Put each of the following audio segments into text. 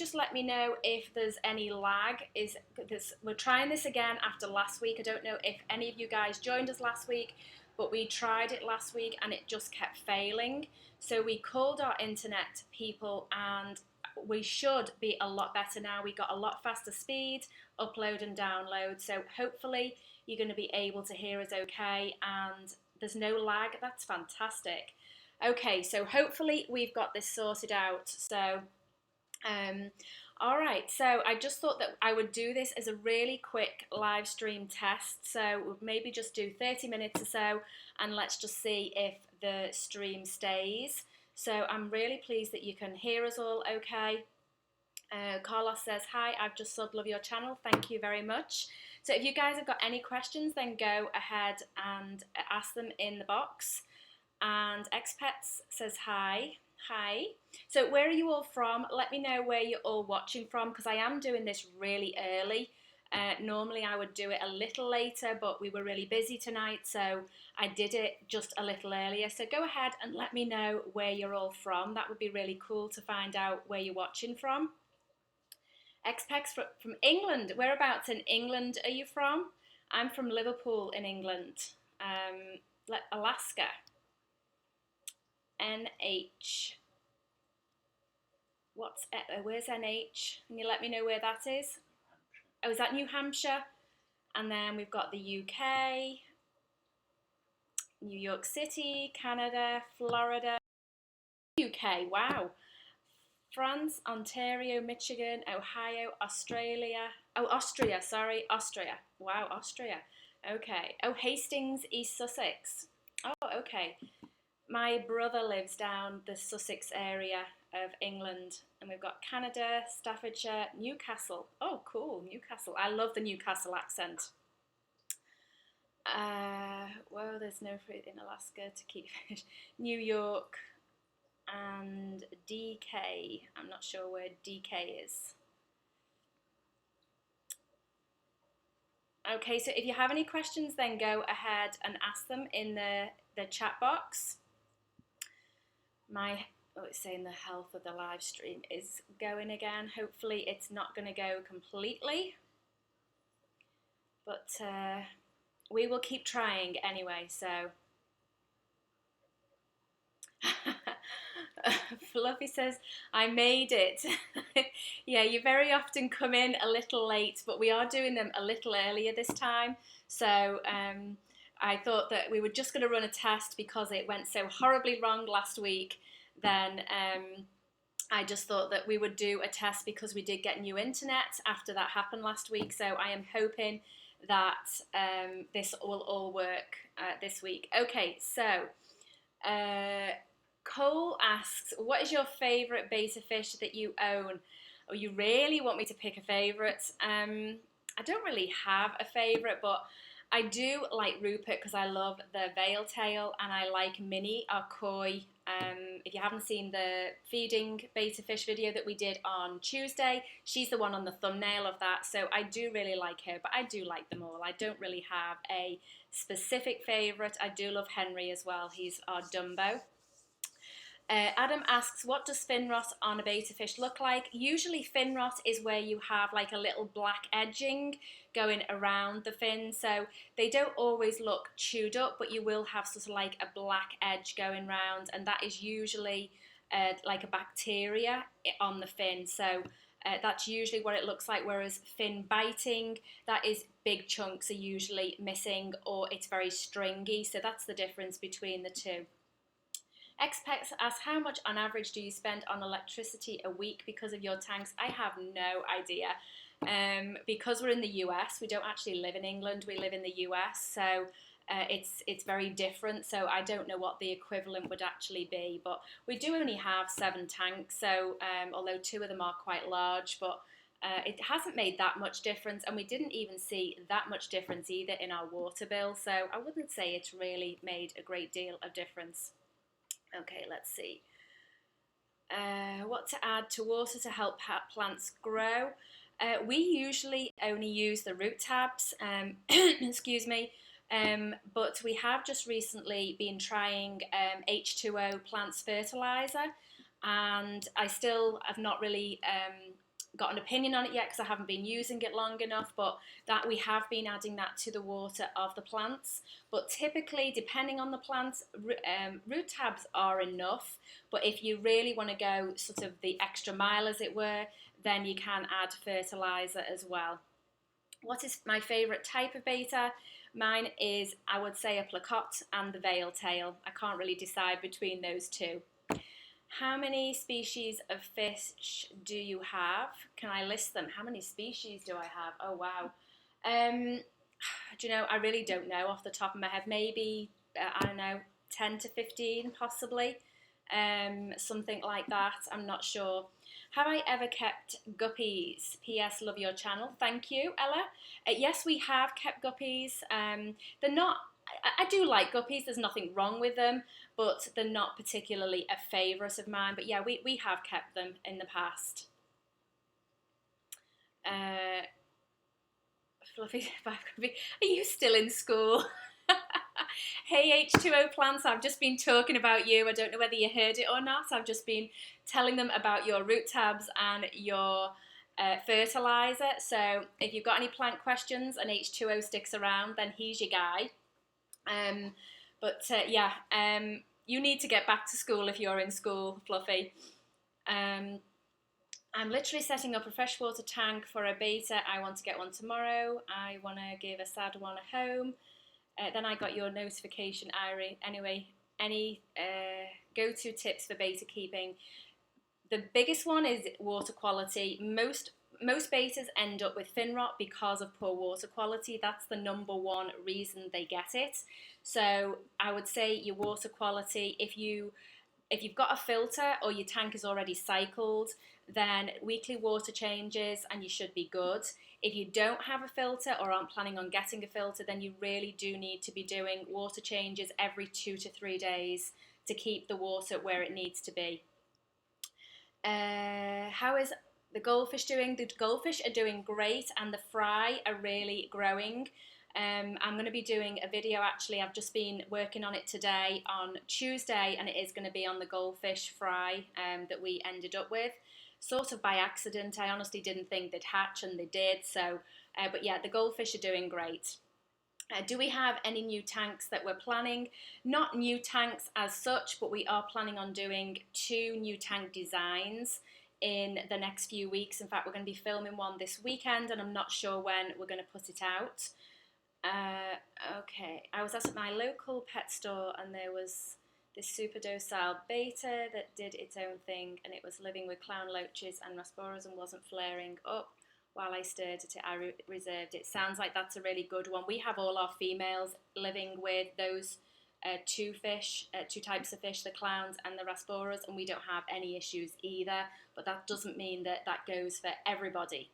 just let me know if there's any lag. We're trying this again after last week. I don't know if any of you guys joined us last week, but we tried it last week and it just kept failing. So we called our internet people and we should be a lot better now. We got a lot faster speed, upload and download. So hopefully you're going to be able to hear us okay and there's no lag. That's fantastic. Okay, so hopefully we've got this sorted out. All right, so I just thought that I would do this as a really quick live stream test. So we'll maybe just do 30 minutes or so and let's just see if the stream stays. So I'm really pleased that you can hear us all okay. Carlos says, hi, I've just subbed, love your channel. Thank you very much. So if you guys have got any questions, then go ahead and ask them in the box. And Expats says, hi. Hi. So where are you all from? Let me know where you're all watching from because I am doing this really early. Normally I would do it a little later, but we were really busy tonight, so I did it just a little earlier. So go ahead and let me know where you're all from. That would be really cool to find out where you're watching from. Expex from England. Whereabouts in England are you from? I'm from Liverpool in England. Alaska. NH. Where's NH? Can you let me know where that is? Oh, is that New Hampshire? And then we've got the UK, New York City, Canada, Florida, UK, wow. France, Ontario, Michigan, Ohio, Australia. Oh, Austria, sorry, Austria. Wow, Austria. Okay. Oh, Hastings, East Sussex. Oh, okay. My brother lives down the Sussex area of England, and we've got Canada, Staffordshire, Newcastle. Oh, cool, Newcastle. I love the Newcastle accent. Well, there's no fruit in Alaska to keep fish. New York and DK. I'm not sure where DK is. Okay, so if you have any questions, then go ahead and ask them in the chat box. It's saying the health of the live stream is going again. Hopefully it's not going to go completely, but we will keep trying anyway. So Fluffy says, I made it. Yeah, you very often come in a little late, but we are doing them a little earlier this time. So I thought that we were just going to run a test because it went so horribly wrong last week. Then I just thought that we would do a test because we did get new internet after that happened last week. So I am hoping that this will all work this week. Okay, so Cole asks, what is your favourite betta fish that you own? Oh, you really want me to pick a favourite? I don't really have a favourite, but I do like Rupert because I love the veil tail, and I like Minnie, our koi. If you haven't seen the feeding betta fish video that we did on Tuesday, she's the one on the thumbnail of that, so I do really like her, but I do like them all. I don't really have a specific favourite. I do love Henry as well. He's our Dumbo. Adam asks, what does fin rot on a betta fish look like? Usually fin rot is where you have like a little black edging going around the fin, so they don't always look chewed up, but you will have sort of like a black edge going round, and that is usually like a bacteria on the fin. So that's usually what it looks like, whereas fin biting, that is big chunks are usually missing, or it's very stringy, so that's the difference between the two. Expex asks, how much on average do you spend on electricity a week because of your tanks? I have no idea. Because we're in the US, we don't actually live in England, we live in the US, so it's very different, so I don't know what the equivalent would actually be, but we do only have 7 tanks, so although 2 of them are quite large, but it hasn't made that much difference, and we didn't even see that much difference either in our water bill, so I wouldn't say it's really made a great deal of difference. Okay, let's see. What to add to water to help plants grow? We usually only use the root tabs, excuse me, but we have just recently been trying H2O plants fertilizer, and I still have not really got an opinion on it yet because I haven't been using it long enough, but that we have been adding that to the water of the plants. But typically, depending on the plants, root tabs are enough. But if you really want to go sort of the extra mile, as it were, then you can add fertilizer as well. What is my favourite type of betta? Mine is, I would say, a placotte and the veil tail. I can't really decide between those two. How many species of fish do you have? Can I list them? How many species do I have? Oh, wow. Do you know, I really don't know off the top of my head. Maybe, I don't know, 10 to 15 possibly. Something like that. I'm not sure. Have I ever kept guppies? P.S. Love your channel. Thank you, Ella. Yes, we have kept guppies. They're not. I do like guppies. There's nothing wrong with them, but they're not particularly a favourite of mine. But yeah, we have kept them in the past. Fluffy 5 guppy. Are you still in school? Hey H2O plants, I've just been talking about you. I don't know whether you heard it or not. I've just been telling them about your root tabs and your fertilizer. So if you've got any plant questions and H2O sticks around, then he's your guy. You need to get back to school if you're in school, Fluffy. I'm literally setting up a freshwater tank for a betta. I want to get one tomorrow. I want to give a sad one a home. Then I got your notification, Irie. Anyway, any go-to tips for betta keeping? The biggest one is water quality. Most bettas end up with fin rot because of poor water quality. That's the number one reason they get it. So I would say your water quality, if you've got a filter or your tank is already cycled, then weekly water changes and you should be good. If you don't have a filter or aren't planning on getting a filter, then you really do need to be doing water changes every 2 to 3 days to keep the water where it needs to be. How is the goldfish doing? The goldfish are doing great and the fry are really growing. I'm going to be doing a video, actually. I've just been working on it today on Tuesday, and it is going to be on the goldfish fry that we ended up with. Sort of by accident. I honestly didn't think they'd hatch, and they did. So, but yeah, the goldfish are doing great. Do we have any new tanks that we're planning? Not new tanks as such, but we are planning on doing 2 new tank designs in the next few weeks. In fact, we're going to be filming one this weekend, and I'm not sure when we're going to put it out. Okay, I was at my local pet store, and there was this super docile betta that did its own thing, and it was living with clown loaches and rasboras and wasn't flaring up while I stared at it. I reserved it. Sounds like that's a really good one. We have all our females living with those two types of fish, the clowns and the rasboras, and we don't have any issues either, but that doesn't mean that that goes for everybody.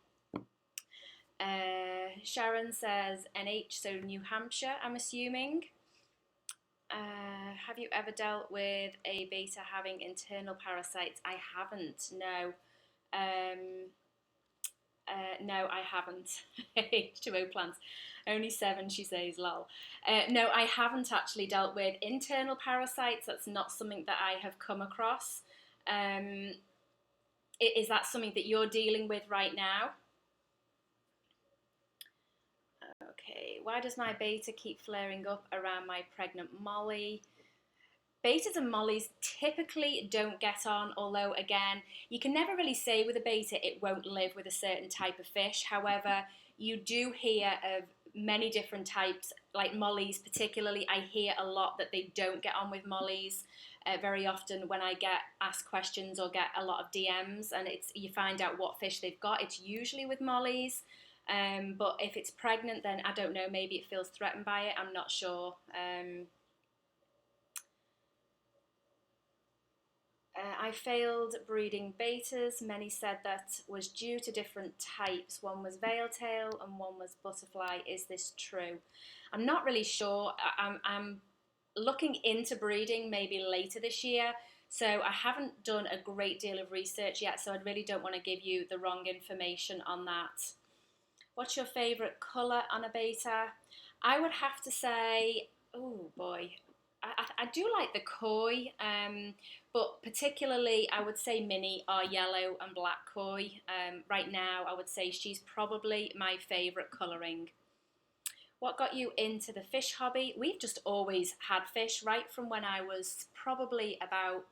Sharon says NH, so New Hampshire, I'm assuming. Have you ever dealt with a betta having internal parasites? I haven't, no. No, I haven't. H2O plants. Only 7, she says, lol. No, I haven't actually dealt with internal parasites. That's not something that I have come across. Is that something that you're dealing with right now? Okay, why does my betta keep flaring up around my pregnant molly? Bettas and mollies typically don't get on, although again, you can never really say with a betta it won't live with a certain type of fish. However, you do hear of many different types, like mollies particularly. I hear a lot that they don't get on with mollies. Very often when I get asked questions or get a lot of DMs and you find out what fish they've got, it's usually with mollies. But if it's pregnant, then I don't know, maybe it feels threatened by it, I'm not sure. I failed breeding bettas. Many said that was due to different types. One was veil tail and one was butterfly. Is this true? I'm not really sure. I'm looking into breeding maybe later this year. So I haven't done a great deal of research yet, so I really don't want to give you the wrong information on that. What's your favourite colour on a betta? I would have to say, oh boy, I do like the koi, but particularly I would say Minnie, our yellow and black koi. Right now, I would say she's probably my favourite colouring. What got you into the fish hobby? We've just always had fish right from when I was probably about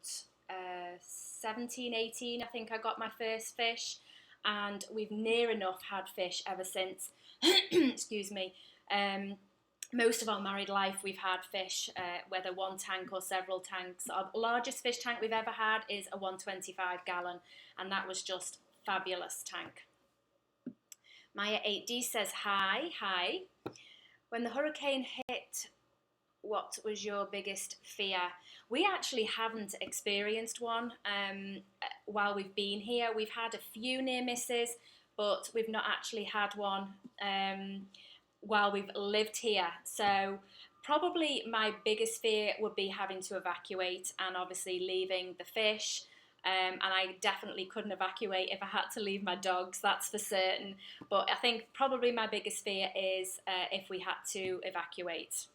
17, 18. I think I got my first fish, and we've near enough had fish ever since. Excuse me. Um, Most of our married life, we've had fish, whether one tank or several tanks. Our largest fish tank we've ever had is a 125 gallon, and that was just fabulous tank. Maya 8D says, hi, hi. When the hurricane hit, what was your biggest fear? We actually haven't experienced one while we've been here. We've had a few near misses, but we've not actually had one while we've lived here. So probably my biggest fear would be having to evacuate and obviously leaving the fish. And I definitely couldn't evacuate if I had to leave my dogs, that's for certain. But I think probably my biggest fear is if we had to evacuate.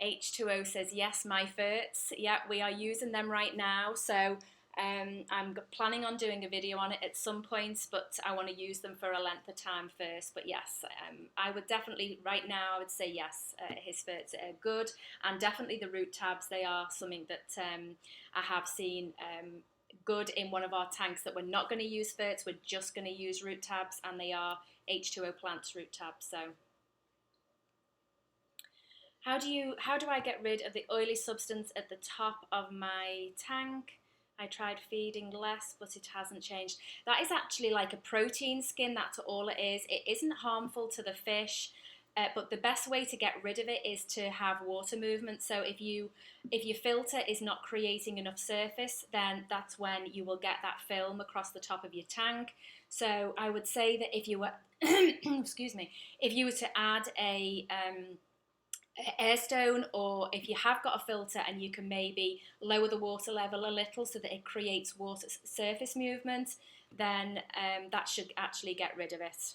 H2O says, yes, my ferts. Yeah, we are using them right now. So I'm planning on doing a video on it at some point, but I want to use them for a length of time first. But yes, I would definitely, right now, I would say yes, his ferts are good. And definitely the root tabs, they are something that I have seen good in one of our tanks that we're not going to use ferts, we're just going to use root tabs, and they are H2O plants root tabs. So how do I get rid of the oily substance at the top of my tank? I tried feeding less, but it hasn't changed. That is actually like a protein skin, that's all it is. It isn't harmful to the fish, but the best way to get rid of it is to have water movement. So if your filter is not creating enough surface, then that's when you will get that film across the top of your tank. So I would say that if you were, excuse me, if you were to add a airstone, or if you have got a filter and you can maybe lower the water level a little so that it creates water surface movement, then that should actually get rid of it.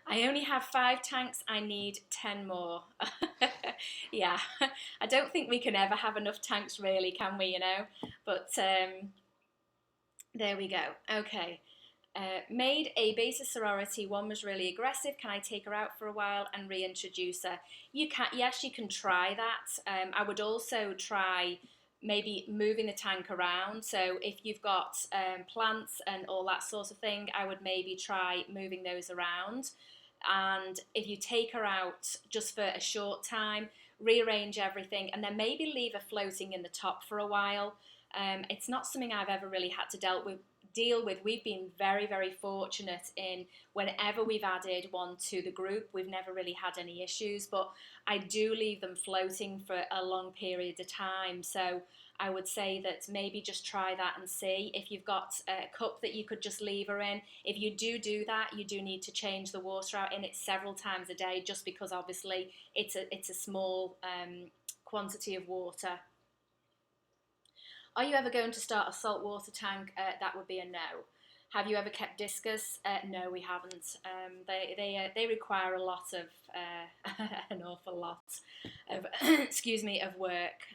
I only have 5 tanks, I need 10 more. Yeah, I don't think we can ever have enough tanks really, can we, But there we go. Okay. Made a beta sorority. One was really aggressive. Can I take her out for a while and reintroduce her? You can. Yes, you can try that. I would also try maybe moving the tank around. So if you've got plants and all that sort of thing, I would maybe try moving those around. And if you take her out just for a short time, rearrange everything, and then maybe leave her floating in the top for a while. It's not something I've ever really had to deal with. We've been very, very fortunate in whenever we've added one to the group, we've never really had any issues, but I do leave them floating for a long period of time. So I would say that maybe just try that and see. If you've got a cup that you could just leave her in, if you do that, you do need to change the water out in it several times a day, just because obviously it's a small quantity of water. Are you ever going to start a saltwater tank? That would be a no. Have you ever kept discus? No, we haven't. They require a lot of an awful lot of excuse me, of work.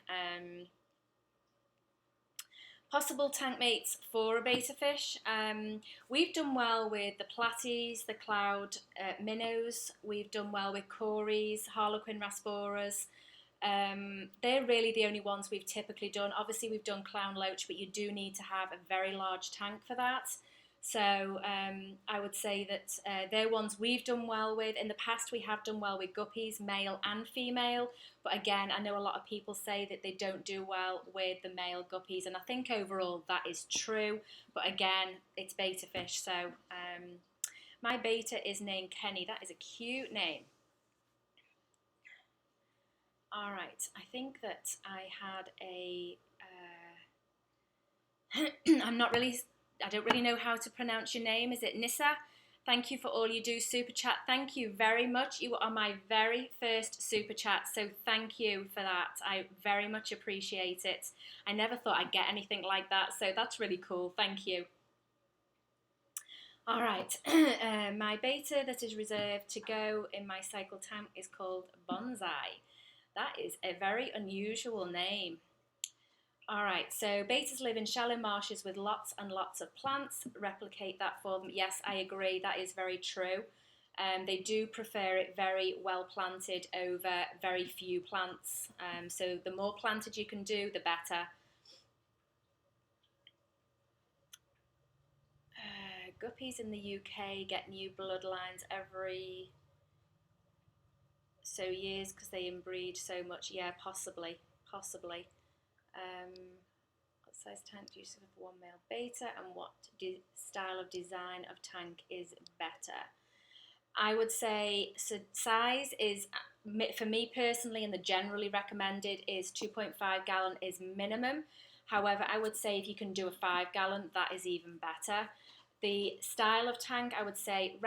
Possible tank mates for a beta fish. We've done well with the platies, the cloud minnows. We've done well with cories, harlequin rasboras. They're really the only ones we've typically done. Obviously we've done clown loach, but you do need to have a very large tank for that. So I would say that they're ones we've done well with. In the past we have done well with guppies, male and female, but again I know a lot of people say that they don't do well with the male guppies, and I think overall that is true, but again it's beta fish. So my beta is named Kenny. That is a cute name. All right, I think that I had a. I don't really know how to pronounce your name. Is it Nissa? Thank you for all you do. Super chat. Thank you very much. You are my very first super chat, so thank you for that. I very much appreciate it. I never thought I'd get anything like that, so that's really cool. Thank you. All right, my beta that is reserved to go in my cycle tank is called Bonsai. That is a very unusual name. All right, so betas live in shallow marshes with lots and lots of plants. Replicate that for them. Yes, I agree. That is very true. They do prefer it very well planted over very few plants. So the more planted you can do, the better. Guppies in the UK get new bloodlines every so years because they inbreed so much. Yeah, possibly, possibly. What size tank do you have for one male beta, and what style of design of tank is better? I would say so size is, for me personally, and the generally recommended is 2.5 gallon is minimum. However, I would say if you can do a 5 gallon, that is even better. The style of tank, I would say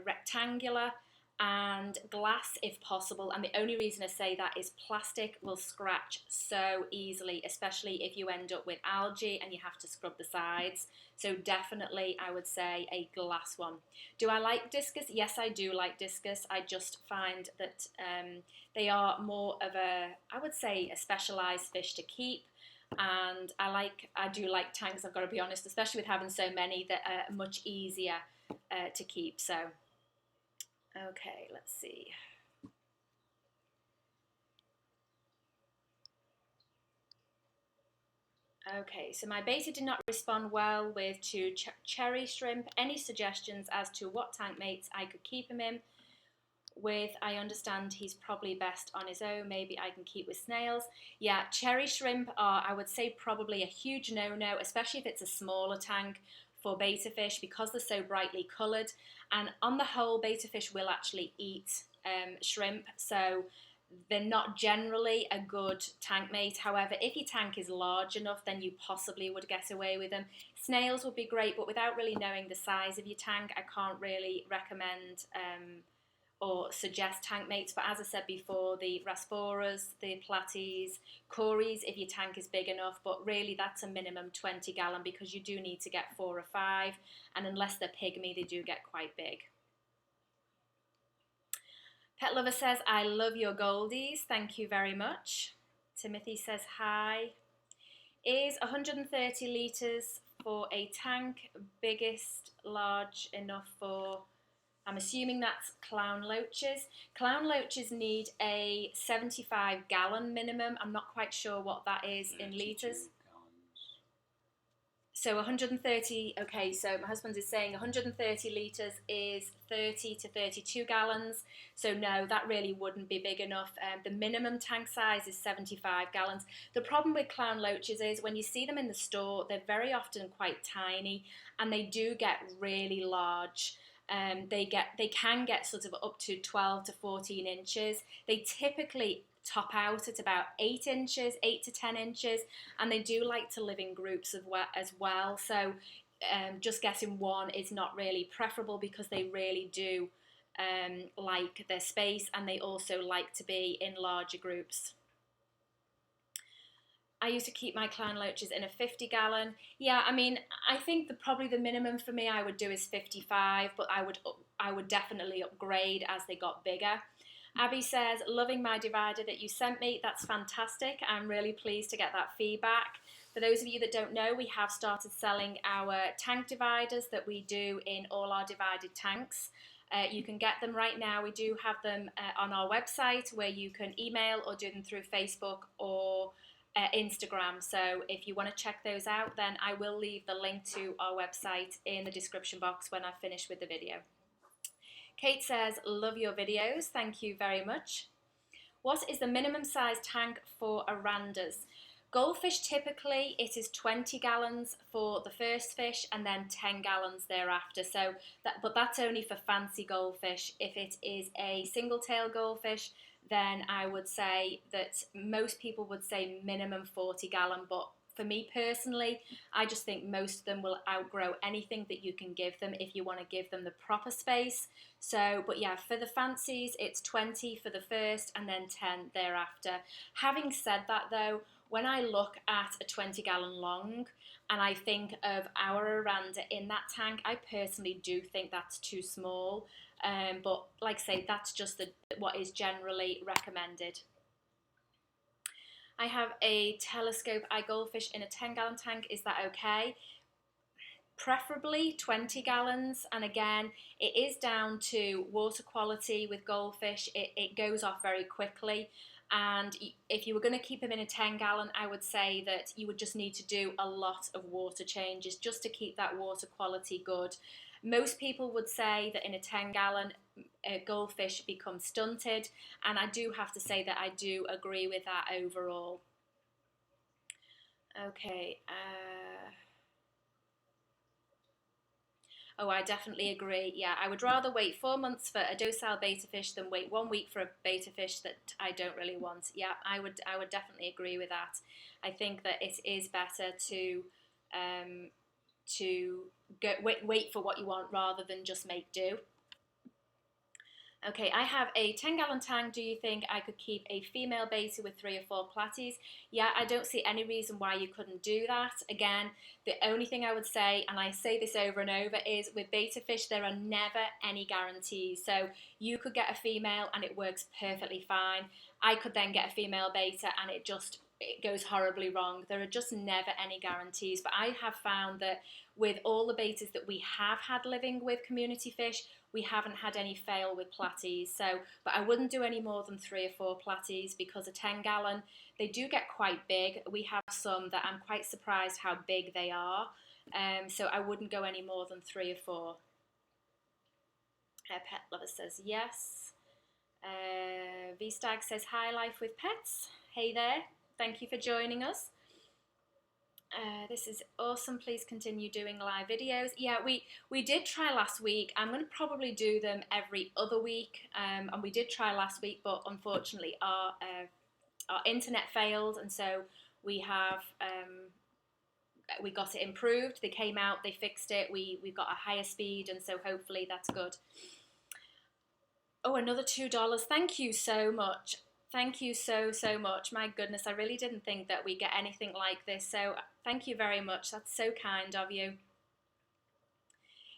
rectangular and glass if possible. And the only reason I say that is plastic will scratch so easily, especially if you end up with algae and you have to scrub the sides. So definitely I would say a glass one. Do I like discus? Yes, I do like discus. I just find that they are more of a, I would say, a specialised fish to keep. And I do like tanks, I've got to be honest, especially with having so many that are much easier to keep. So, okay, let's see. Okay, so my beta did not respond well with cherry shrimp. Any suggestions as to what tank mates I could keep him in with? I understand he's probably best on his own. Maybe I can keep with snails. Yeah, cherry shrimp are, I would say, probably a huge no-no, especially if it's a smaller tank for beta fish because they're so brightly coloured. And on the whole, beta fish will actually eat shrimp, so they're not generally a good tank mate. However, if your tank is large enough, then you possibly would get away with them. Snails would be great, but without really knowing the size of your tank, I can't really recommend or suggest tank mates. But as I said before, the Rasporas, the Platies, Cories, if your tank is big enough, but really that's a minimum 20 gallon because you do need to get 4 or 5, and unless they're pygmy, they do get quite big. Pet Lover says, I love your goldies. Thank you very much. Timothy says, hi. Is 130 litres for a tank biggest, large enough for, I'm assuming that's clown loaches. Clown loaches need a 75 gallon minimum. I'm not quite sure what that is in litres. So 130, okay, so my husband is saying 130 litres is 30 to 32 gallons. So no, that really wouldn't be big enough. The minimum tank size is 75 gallons. The problem with clown loaches is when you see them in the store, they're very often quite tiny and they do get really large. They can get sort of up to 12 to 14 inches. They typically top out at about 8 inches, 8 to 10 inches, and they do like to live in groups as well. So just getting one is not really preferable because they really do like their space, and they also like to be in larger groups. I used to keep my clown loaches in a 50 gallon. Yeah, I mean, I think probably the minimum for me I would do is 55, but I would definitely upgrade as they got bigger. Abby says, loving my divider that you sent me. That's fantastic. I'm really pleased to get that feedback. For those of you that don't know, we have started selling our tank dividers that we do in all our divided tanks. You can get them right now. We do have them on our website where you can email or do them through Facebook or Instagram. So if you want to check those out, then I will leave the link to our website in the description box when I finish with the video. Kate says, love your videos. Thank you very much. What is the minimum size tank for arandas? Goldfish, typically it is 20 gallons for the first fish and then 10 gallons thereafter. But that's only for fancy goldfish. If it is a single tail goldfish, then I would say that most people would say minimum 40 gallon, but for me personally, I just think most of them will outgrow anything that you can give them if you want to give them the proper space. So, but yeah, for the fancies, it's 20 for the first and then 10 thereafter. Having said that though, when I look at a 20 gallon long and I think of our Aranda in that tank, I personally do think that's too small. But like I say, that's just what is generally recommended. I have a telescope eye goldfish in a 10-gallon tank. Is that okay? Preferably 20 gallons. And again, it is down to water quality with goldfish. It goes off very quickly. And if you were going to keep them in a 10-gallon, I would say that you would just need to do a lot of water changes just to keep that water quality good. Most people would say that in a 10-gallon, goldfish become stunted, and I do have to say that I do agree with that overall. Okay. Oh, I definitely agree. Yeah, I would rather wait 4 months for a docile beta fish than wait 1 week for a beta fish that I don't really want. Yeah, I would definitely agree with that. I think that it is better um, to wait for what you want rather than just make do. Okay, I have a 10-gallon tank. Do you think I could keep a female beta with 3 or 4 platies? Yeah, I don't see any reason why you couldn't do that. Again, the only thing I would say, and I say this over and over, is with beta fish, there are never any guarantees. So you could get a female and it works perfectly fine. I could then get a female beta and it goes horribly wrong. There are just never any guarantees. But I have found that with all the betas that we have had living with community fish, we haven't had any fail with platies. So, but I wouldn't do any more than 3 or 4 platies because a 10-gallon, they do get quite big. We have some that I'm quite surprised how big they are. So I wouldn't go any more than 3 or 4. Pet Lover says yes. V-Stag says hi, Life with Pets. Hey there. Thank you for joining us. This is awesome. Please continue doing live videos. Yeah, we did try last week. I'm going to probably do them every other week. And we did try last week, but unfortunately our internet failed, and so we got it improved. They came out, they fixed it. We got a higher speed, and so hopefully that's good. Oh, another $2. Thank you so much. Thank you so much. My goodness, I really didn't think that we get anything like this. So thank you very much. That's so kind of you.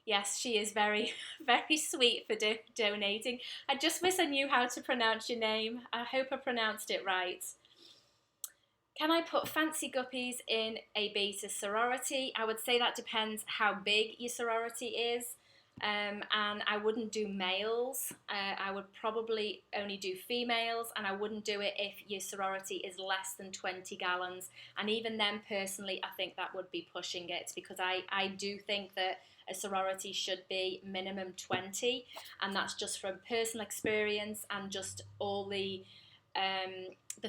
Yes, she is very, very sweet for donating. I just wish I knew how to pronounce your name. I hope I pronounced it right. Can I put fancy guppies in a beta sorority? I would say that depends how big your sorority is. And I wouldn't do males. I would probably only do females, and I wouldn't do it if your sorority is less than 20 gallons. And even then, personally, I think that would be pushing it, because I do think that a sorority should be minimum 20, and that's just from personal experience and just all the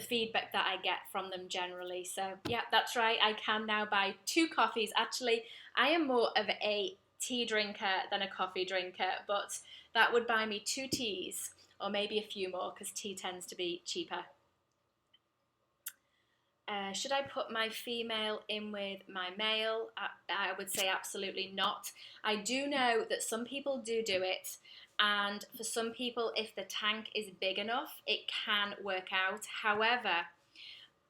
feedback that I get from them generally. So yeah, that's right. I can now buy 2 coffees. Actually, I am more of a tea drinker than a coffee drinker, but that would buy me 2 teas, or maybe a few more, because tea tends to be cheaper. Should I put my female in with my male? I would say absolutely not. I do know that some people do it, and for some people, if the tank is big enough, it can work out. However,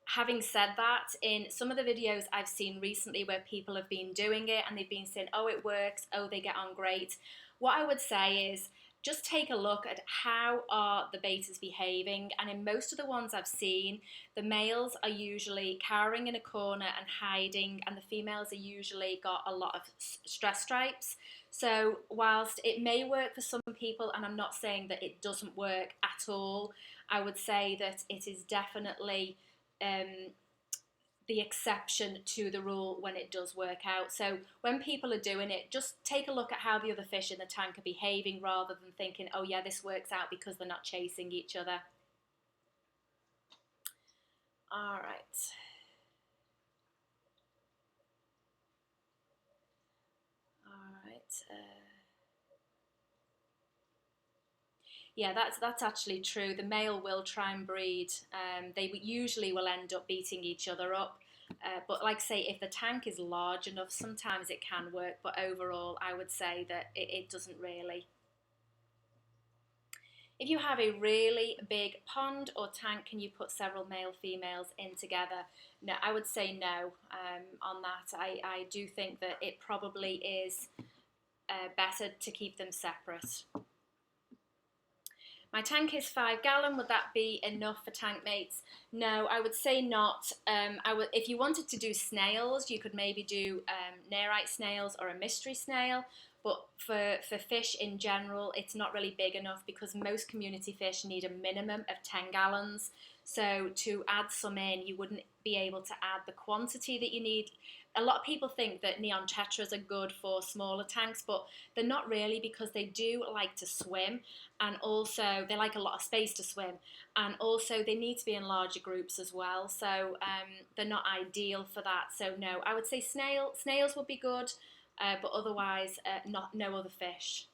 having said that, in some of the videos I've seen recently where people have been doing it and they've been saying, oh, it works, oh, they get on great, what I would say is just take a look at how are the betas behaving. And in most of the ones I've seen, the males are usually cowering in a corner and hiding, and the females are usually got a lot of stress stripes. So whilst it may work for some people, and I'm not saying that it doesn't work at all, I would say that it is definitely the exception to the rule when it does work out. So when people are doing it, just take a look at how the other fish in the tank are behaving, rather than thinking, oh yeah, this works out because they're not chasing each other. All right. All right. Yeah, that's actually true. The male will try and breed. They usually will end up beating each other up. But like I say, if the tank is large enough, sometimes it can work. But overall, I would say that it doesn't really. If you have a really big pond or tank, can you put several male females in together? No, I would say no on that. I do think that it probably is better to keep them separate. My tank is 5 gallon. Would that be enough for tank mates? No, I would say not. If you wanted to do snails, you could maybe do nerite snails or a mystery snail. But for fish in general, it's not really big enough because most community fish need a minimum of 10 gallons. So to add some in, you wouldn't be able to add the quantity that you need. A lot of people think that neon tetras are good for smaller tanks, but they're not really, because they do like to swim, and also they like a lot of space to swim, and also they need to be in larger groups as well. So they're not ideal for that. So no, I would say snails would be good, but otherwise no other fish.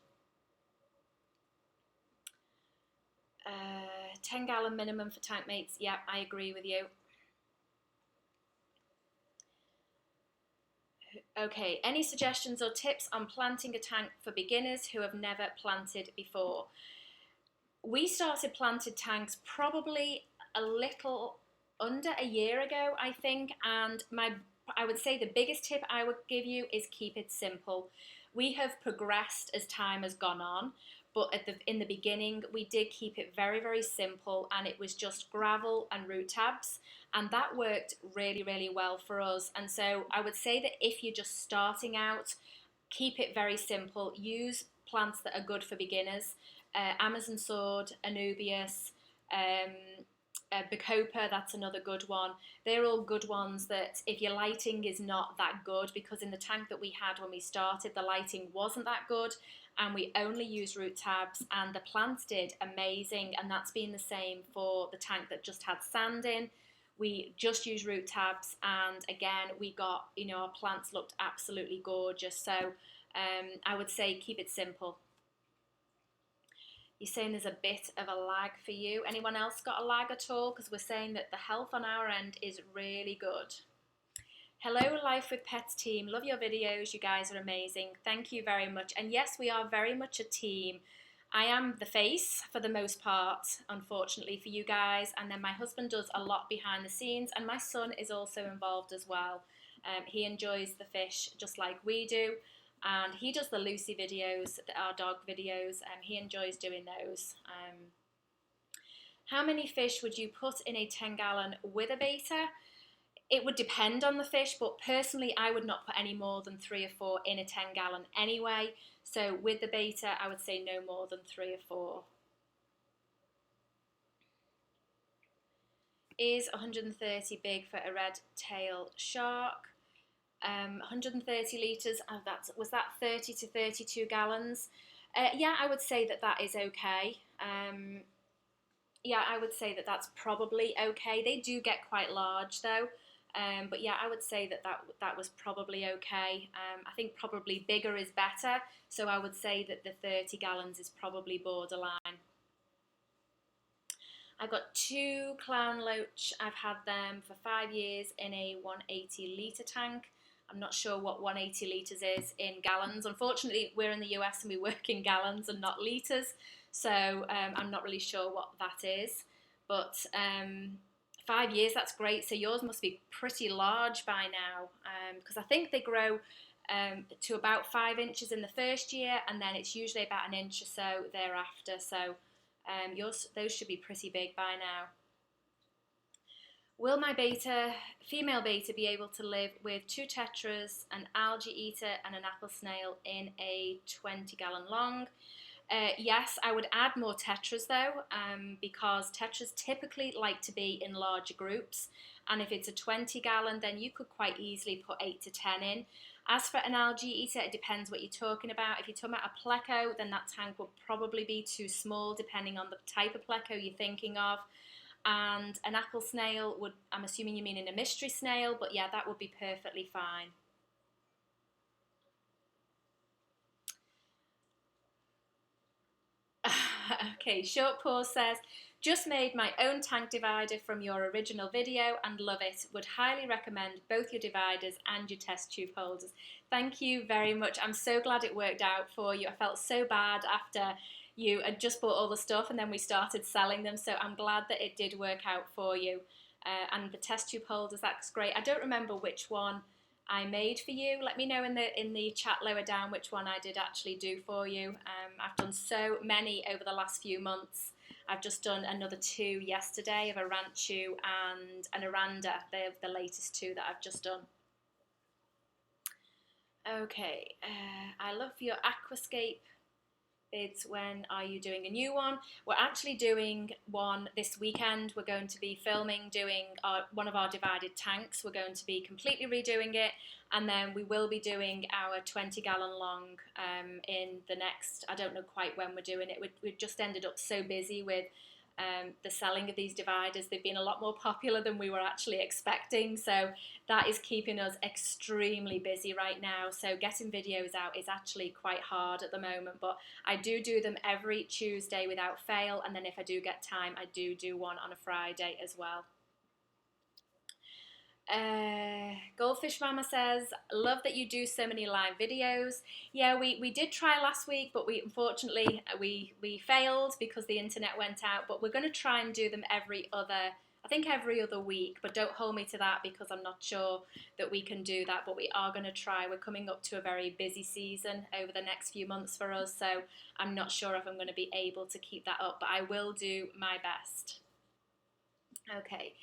10 gallon minimum for tank mates. Yeah, I agree with you. Okay, any suggestions or tips on planting a tank for beginners who have never planted before? We started planted tanks probably a little under a year ago, I think, and I would say the biggest tip I would give you is keep it simple. We have progressed as time has gone on, but in the beginning we did keep it very, very simple, and it was just gravel and root tabs, and that worked really, really well for us. And so I would say that if you're just starting out, keep it very simple. Use plants that are good for beginners. Amazon sword, Anubias, Bacopa, that's another good one. They're all good ones that if your lighting is not that good, because in the tank that we had when we started, the lighting wasn't that good, and we only used root tabs, and the plants did amazing, and that's been the same for the tank that just had sand in. We just used root tabs, and again, we got, our plants looked absolutely gorgeous. So I would say keep it simple. You're saying there's a bit of a lag for you. Anyone else got a lag at all? Because we're saying that the health on our end is really good. Hello, Life with Pets team. Love your videos. You guys are amazing. Thank you very much. And yes, we are very much a team. I am the face for the most part, unfortunately, for you guys. And then my husband does a lot behind the scenes. And my son is also involved as well. He enjoys the fish just like we do. And he does the Lucy videos, our dog videos, and he enjoys doing those. How many fish would you put in a 10-gallon with a beta? It would depend on the fish, but personally I would not put any more than 3 or 4 in a 10-gallon anyway. So with the beta, I would say no more than 3 or 4. Is 130 big for a red tail shark? 130 litres, was that 30 to 32 gallons? Yeah, I would say that is okay. Yeah, I would say that's probably okay. They do get quite large though. But yeah, I would say that was probably okay. I think probably bigger is better. So I would say that the 30 gallons is probably borderline. I've got 2 clown loach. I've had them for 5 years in a 180 litre tank. I'm not sure what 180 litres is in gallons. Unfortunately, we're in the US and we work in gallons and not litres. So I'm not really sure what that is. But 5 years, that's great. So yours must be pretty large by now, because I think they grow to about 5 inches in the first year, and then it's usually about an inch or so thereafter. So those should be pretty big by now. Will my female beta, be able to live with 2 tetras, an algae eater and an apple snail in a 20-gallon long? Yes, I would add more tetras though, because tetras typically like to be in larger groups, and if it's a 20-gallon, then you could quite easily put 8 to 10 in. As for an algae eater, it depends what you're talking about. If you're talking about a pleco, then that tank will probably be too small depending on the type of pleco you're thinking of. And an apple snail I'm assuming you mean in a mystery snail, but yeah, that would be perfectly fine. Okay, Short Pause says, just made my own tank divider from your original video and love it. Would highly recommend both your dividers and your test tube holders. Thank you very much. I'm so glad it worked out for you. I felt so bad after you had just bought all the stuff and then we started selling them, so I'm glad that it did work out for you. And the test tube holders, that's great. I don't remember which one I made for you. Let me know in the chat lower down which one I did actually do for you. I've done so many over the last few months, I've just done another 2 yesterday of a ranchu and an aranda. They're the latest 2 that I've just done. Okay, I love your aquascape bids. When are you doing a new one? We're actually doing one this weekend. We're going to be doing one of our divided tanks. We're going to be completely redoing it, and then we will be doing our 20-gallon long in the next, I don't know quite when we're doing it. We've just ended up so busy with the selling of these dividers. They've been a lot more popular than we were actually expecting, so that is keeping us extremely busy right now. So getting videos out is actually quite hard at the moment, but I do them every Tuesday without fail, and then if I do get time, I do one on a Friday as well. Goldfish Mama says, love that you do so many live videos. Yeah, we did try last week, but unfortunately we failed because the internet went out, but we're going to try and do them every other week, but don't hold me to that because I'm not sure that we can do that, but we are going to try. We're coming up to a very busy season over the next few months for us, so I'm not sure if I'm going to be able to keep that up, but I will do my best. Okay.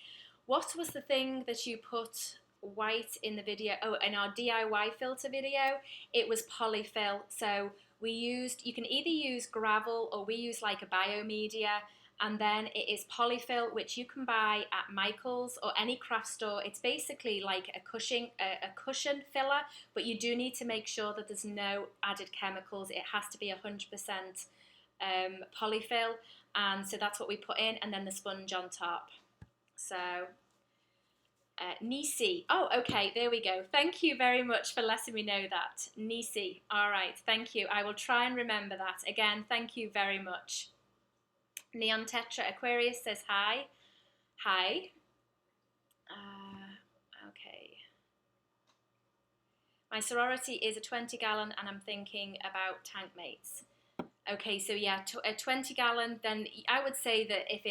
What was the thing that you put white in the video? Oh, in our DIY filter video, it was polyfill. So you can either use gravel or we use like a biomedia, and then it is polyfill, which you can buy at Michael's or any craft store. It's basically like a cushion filler, but you do need to make sure that there's no added chemicals. It has to be 100% polyfill, and so that's what we put in, and then the sponge on top. So, Nisi. Oh, okay, there we go. Thank you very much for letting me know that. Nisi. All right, thank you. I will try and remember that. Again, thank you very much. Neon Tetra Aquarius says hi. Hi. Okay. My sorority is a 20-gallon and I'm thinking about tank mates. Okay, so yeah, a 20-gallon, then I would say that if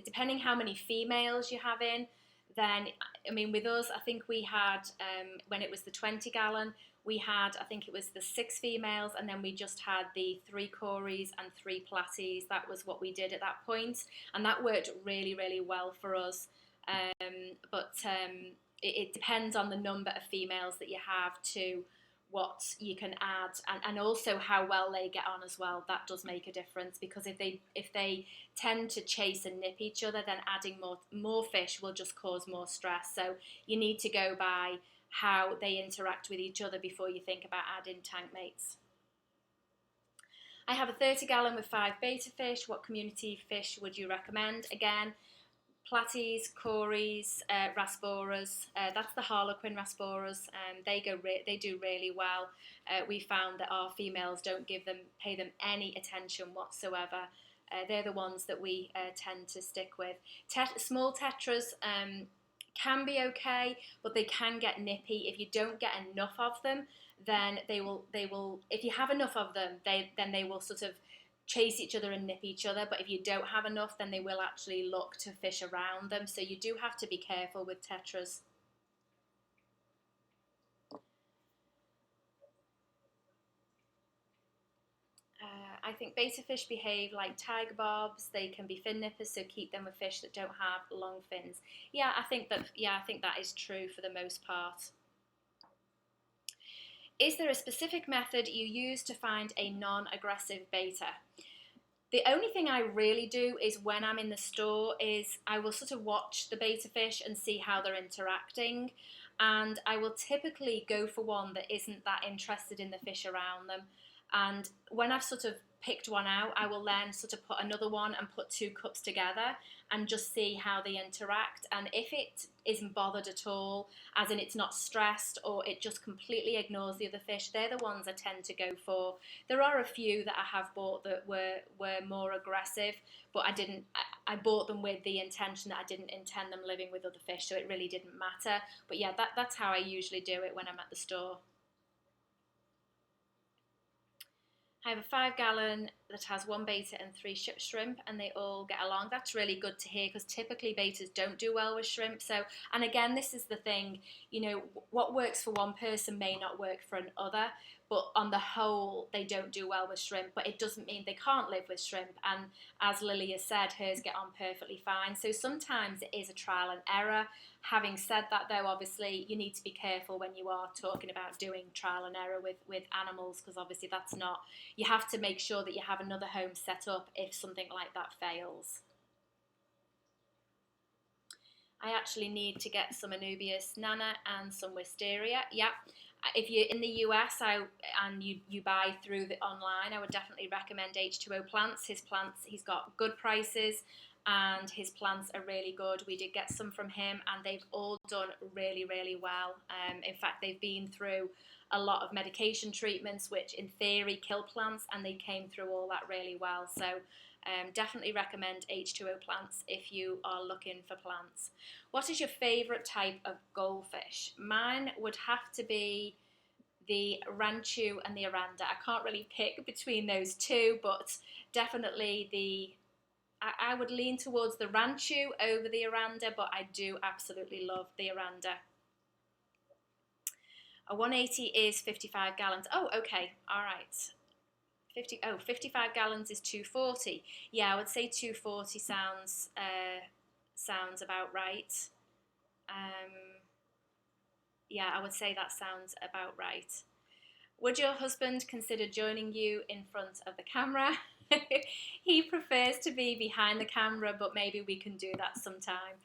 depending how many females you have in, then, I mean, with us, I think we had, when it was the 20-gallon, we had, I think it was the 6 females, and then we just had the 3 Corys and 3 Platties. That was what we did at that point, and that worked really, really well for us. But it depends on the number of females that you have to what you can add, and also how well they get on as well. That does make a difference, because if they tend to chase and nip each other, then adding more fish will just cause more stress. So you need to go by how they interact with each other before you think about adding tank mates. I have a 30-gallon with 5 beta fish. What community fish would you recommend? Again, Platties, Corys, Rasboras. That's the Harlequin Rasboras. They do really well. We found that our females don't pay them any attention whatsoever. They're the ones that we tend to stick with. Small tetras can be okay, but they can get nippy if you don't get enough of them. Then they will. If you have enough of them, then they will sort of chase each other and nip each other, but if you don't have enough, then they will actually look to fish around them, so you do have to be careful with tetras. I think beta fish behave like tiger barbs. They can be fin nippers, so keep them with fish that don't have long fins. Yeah, I think that is true for the most part. Is there a specific method you use to find a non-aggressive beta? The only thing I really do is when I'm in the store is I will sort of watch the beta fish and see how they're interacting, and I will typically go for one that isn't that interested in the fish around them. And when I've sort of picked one out, I will then sort of put another one and put 2 cups together and just see how they interact. And if it isn't bothered at all, as in it's not stressed or it just completely ignores the other fish, they're the ones I tend to go for. There are a few that I have bought that were more aggressive, but I bought them with the intention that I didn't intend them living with other fish, so it really didn't matter. But yeah, that's how I usually do it when I'm at the store. I have a 5-gallon that has one beta and three shrimp, and they all get along. That's really good to hear, because typically betas don't do well with shrimp. So, and again, this is the thing, you know, what works for one person may not work for another, but on the whole, they don't do well with shrimp. But it doesn't mean they can't live with shrimp. And as Lily has said, hers get on perfectly fine. So sometimes it is a trial and error. Having said that, though, obviously you need to be careful when you are talking about doing trial and error with animals, because obviously that's not, you have to make sure that you have another home set up if something like that fails. I actually need to get some Anubias nana and some wisteria. Yeah, if you're in the US and you buy through the online, I would definitely recommend H2O Plants. His plants, he's got good prices and his plants are really good. We did get some from him and they've all done really, really well. In fact, they've been through a lot of medication treatments, which in theory kill plants, and they came through all that really well. So definitely recommend H2O Plants if you are looking for plants. What is your favourite type of goldfish? Mine would have to be the Ranchu and the Aranda. I can't really pick between those two, but definitely I would lean towards the Ranchu over the Aranda, but I do absolutely love the Aranda. A 180 is 55 gallons. Oh, okay, all right. 55 gallons is 240. Yeah, I would say 240 sounds about right. Yeah, I would say that sounds about right. Would your husband consider joining you in front of the camera? He prefers to be behind the camera, but maybe we can do that sometime.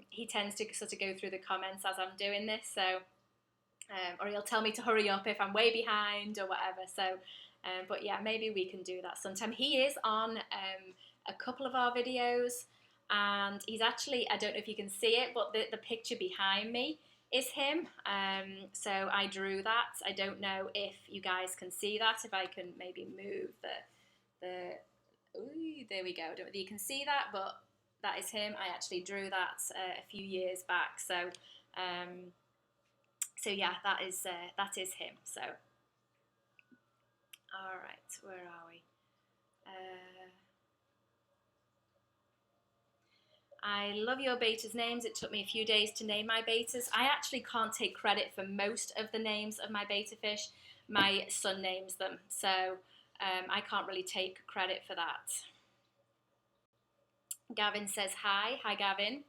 He tends to sort of go through the comments as I'm doing this, so or he'll tell me to hurry up if I'm way behind or whatever. So, but yeah, maybe we can do that sometime. He is on a couple of our videos, and he's actually, I don't know if you can see it, but the picture behind me is him. So I drew that. I don't know if you guys can see that. If I can maybe move ooh, there we go. I don't know if you can see that, but that is him. I actually drew that a few years back. So. So yeah, that is him. So, all right, where are we? I love your betas names. It took me a few days to name my betas. I actually can't take credit for most of the names of my beta fish. My son names them, so I can't really take credit for that. Gavin says hi. Hi, Gavin.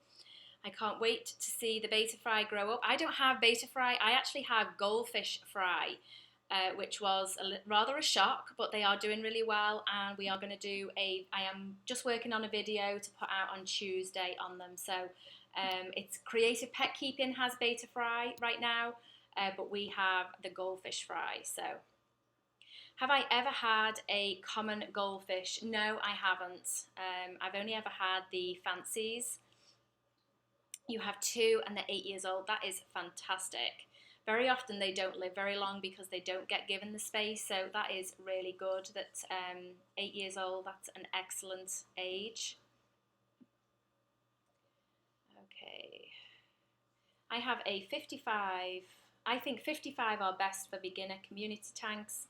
I can't wait to see the beta fry grow up. I don't have beta fry. I actually have goldfish fry, which was rather a shock, but they are doing really well, and we are going to do I am just working on a video to put out on Tuesday on them. So it's Creative Pet Keeping has beta fry right now, but we have the goldfish fry. So have I ever had a common goldfish? No, I haven't. I've only ever had the fancies. You have 2 and they're 8 years old. That is fantastic. Very often they don't live very long because they don't get given the space, so that is really good that 8 years old, that's an excellent age. Okay. I have a 55. I think 55 are best for beginner community tanks.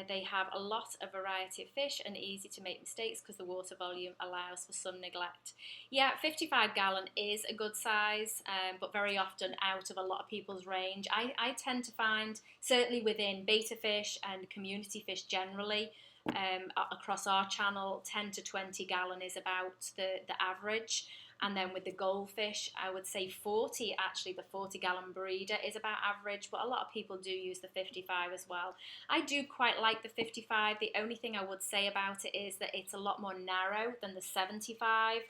They have a lot of variety of fish and easy to make mistakes because the water volume allows for some neglect. Yeah, 55 gallon is a good size, but very often out of a lot of people's range. I tend to find, certainly within beta fish and community fish generally, across our channel, 10 to 20 gallon is about the average. And then with the goldfish, I would say 40, actually the 40 gallon breeder is about average, but a lot of people do use the 55 as well. I do quite like the 55. The only thing I would say about it is that it's a lot more narrow than the 75.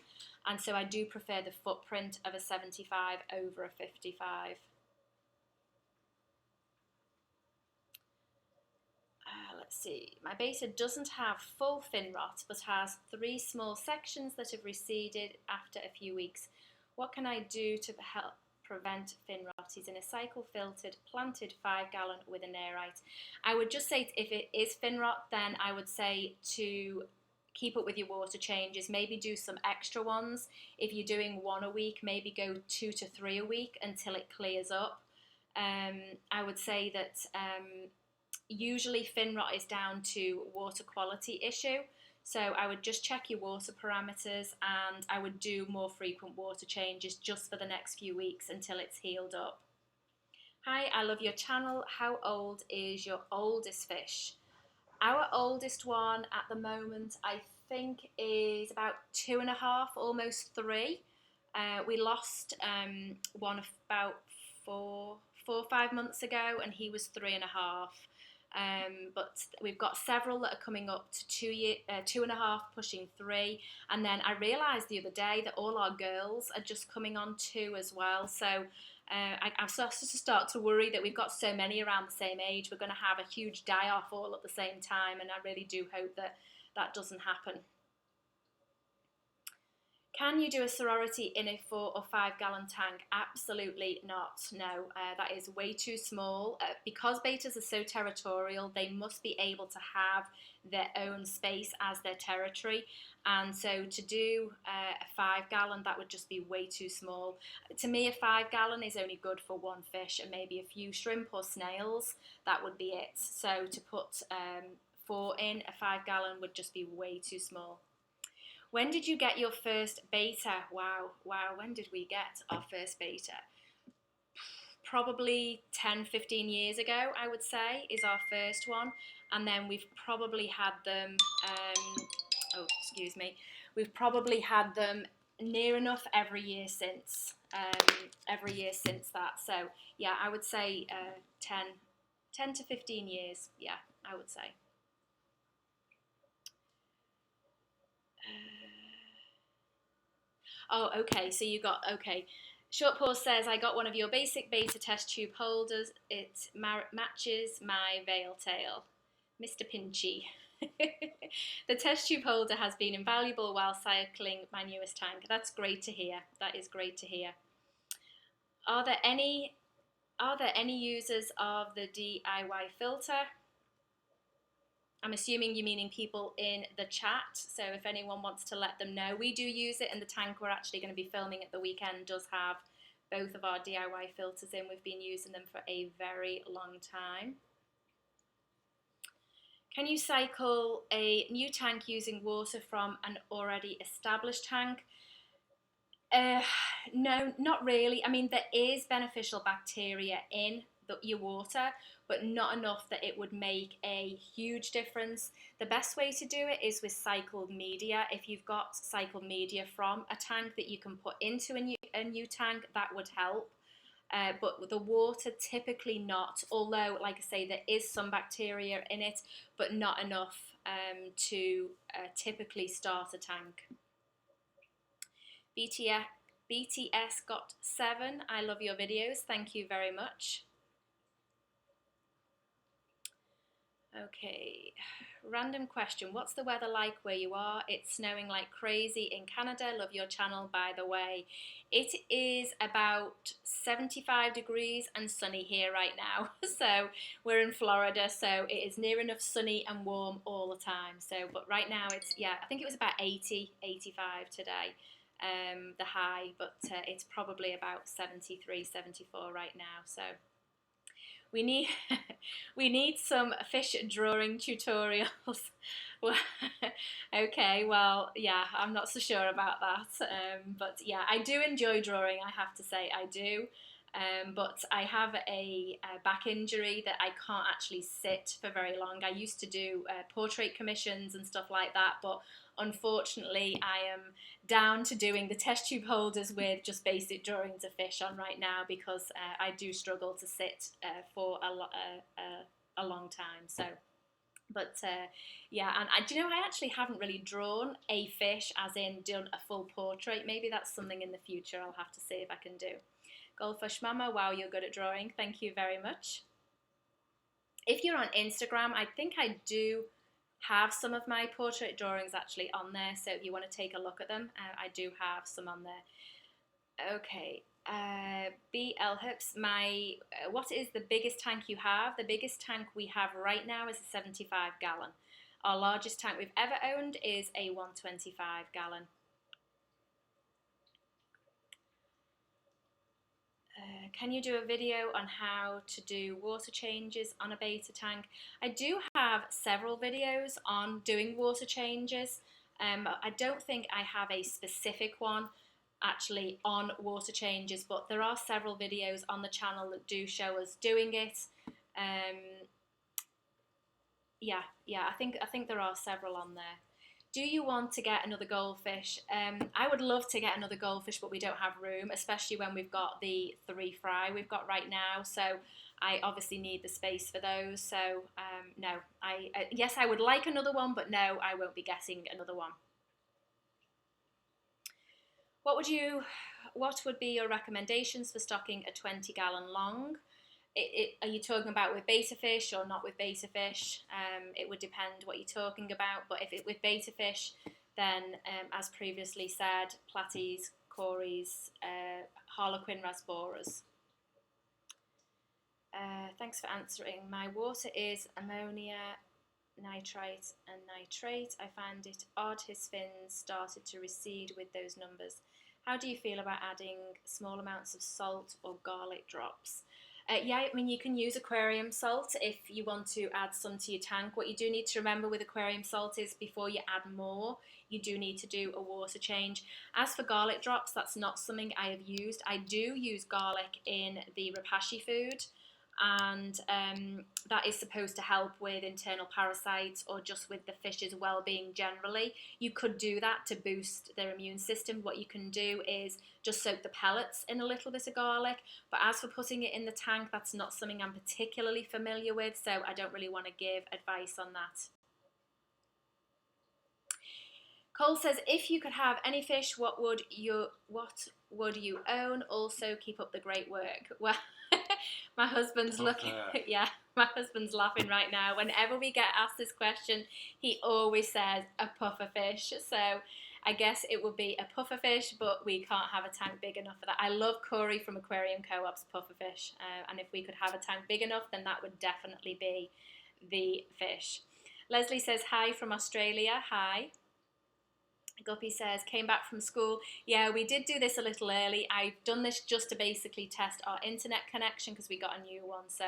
And so I do prefer the footprint of a 75 over a 55. Let's see, my beta doesn't have full fin rot, but has 3 small sections that have receded after a few weeks. What can I do to help prevent fin rot? He's in a cycle filtered, planted 5 gallon with an airite. I would just say if it is fin rot, then I would say to keep up with your water changes, maybe do some extra ones. If you're doing 1 a week, maybe go 2 to 3 a week until it clears up. I would say that Usually fin rot is down to water quality issue. So I would just check your water parameters, and I would do more frequent water changes just for the next few weeks until it's healed up. Hi, I love your channel. How old is your oldest fish? Our oldest one at the moment, I think, is about 2.5, almost 3. We lost one about 4 or 5 months ago, and he was 3.5. But we've got several that are coming up to 2.5, pushing 3. And then I realised the other day that all our girls are just coming on 2 as well. So I'm starting to start to worry that we've got so many around the same age, we're going to have a huge die-off all at the same time, and I really do hope that that doesn't happen. Can you do a sorority in a 4 or 5 gallon tank? Absolutely not. No, that is way too small. Because betas are so territorial, they must be able to have their own space as their territory. And so to do a 5 gallon, that would just be way too small. To me, a 5 gallon is only good for one fish and maybe a few shrimp or snails. That would be it. So to put 4 in a 5 gallon would just be way too small. When did you get your first beta? Wow, when did we get our first beta? Probably 10, 15 years ago, I would say, is our first one. And then we've probably had them, we've probably had them near enough every year since that. So yeah, I would say 10 to 15 years, yeah, I would say. Oh, okay, so you got, okay. Short Pause says, I got one of your basic beta test tube holders. It matches my veil tail. Mr. Pinchy. The test tube holder has been invaluable while cycling my newest tank. That's great to hear. That is great to hear. Are there any users of the DIY filter? I'm assuming you're meaning people in the chat, so if anyone wants to let them know. We do use it, and the tank we're actually going to be filming at the weekend does have both of our DIY filters in. We've been using them for a very long time. Can you cycle a new tank using water from an already established tank? No, not really. I mean, there is beneficial bacteria in your water, but not enough that it would make a huge difference. The best way to do it is with cycled media. If you've got cycled media from a tank that you can put into a new tank, that would help. But with the water, typically not. Although, like I say, there is some bacteria in it, but not enough to typically start a tank. BTS got 7. I love your videos. Thank you very much. Okay, random question. What's the weather like where you are? It's snowing like crazy in Canada. Love your channel, by the way. It is about 75 degrees and sunny here right now. So we're in Florida, so it is near enough sunny and warm all the time. So, but right now it's, yeah, I think it was about 80, 85 today, the high, but it's probably about 73, 74 right now. So we need some fish drawing tutorials. Okay, well, yeah, I'm not so sure about that. But yeah, I do enjoy drawing, I have to say, I do. But I have a back injury that I can't actually sit for very long. I used to do portrait commissions and stuff like that, but unfortunately I am down to doing the test tube holders with just basic drawings of fish on right now, because I do struggle to sit for a long time. So, but yeah, and do you know, I actually haven't really drawn a fish, as in done a full portrait. Maybe that's something in the future I'll have to see if I can do. Goldfish Mama, wow, you're good at drawing. Thank you very much. If you're on Instagram, I think I do have some of my portrait drawings actually on there, so if you want to take a look at them, I do have some on there. Okay, BL Hips, what is the biggest tank you have? The biggest tank we have right now is a 75 gallon. Our largest tank we've ever owned is a 125 gallon. Can you do a video on how to do water changes on a beta tank? I do have several videos on doing water changes. I don't think I have a specific one actually on water changes, but there are several videos on the channel that do show us doing it. Yeah, I think there are several on there. Do you want to get another goldfish? I would love to get another goldfish, but we don't have room, especially when we've got the 3 fry we've got right now. So I obviously need the space for those. So no, yes, I would like another one, but no, I won't be getting another one. What would be your recommendations for stocking a 20-gallon long? Are you talking about with beta fish or not with beta fish? It would depend what you're talking about, but if it's with beta fish, then as previously said, platies, cories, harlequin rasboras. Thanks for answering. My water is ammonia, nitrite and nitrate. I find it odd his fins started to recede with those numbers. How do you feel about adding small amounts of salt or garlic drops? Yeah, I mean, you can use aquarium salt if you want to add some to your tank. What you do need to remember with aquarium salt is before you add more, you do need to do a water change. As for garlic drops, that's not something I have used. I do use garlic in the rapashi food, and that is supposed to help with internal parasites or just with the fish's well-being generally. You could do that to boost their immune system. What you can do is just soak the pellets in a little bit of garlic, but as for putting it in the tank, that's not something I'm particularly familiar with, so I don't really want to give advice on that. Cole says, if you could have any fish, what would you own? Also, keep up the great work. Well, my husband's looking. Yeah, my husband's laughing right now. Whenever we get asked this question, he always says a puffer fish. So I guess it would be a puffer fish, but we can't have a tank big enough for that. I love Corey from Aquarium Co-op's puffer fish, and if we could have a tank big enough, then that would definitely be the fish. Leslie says, hi from Australia. Hi. Guppy says, came back from school. Yeah, we did do this a little early. I've done this just to basically test our internet connection because we got a new one. So,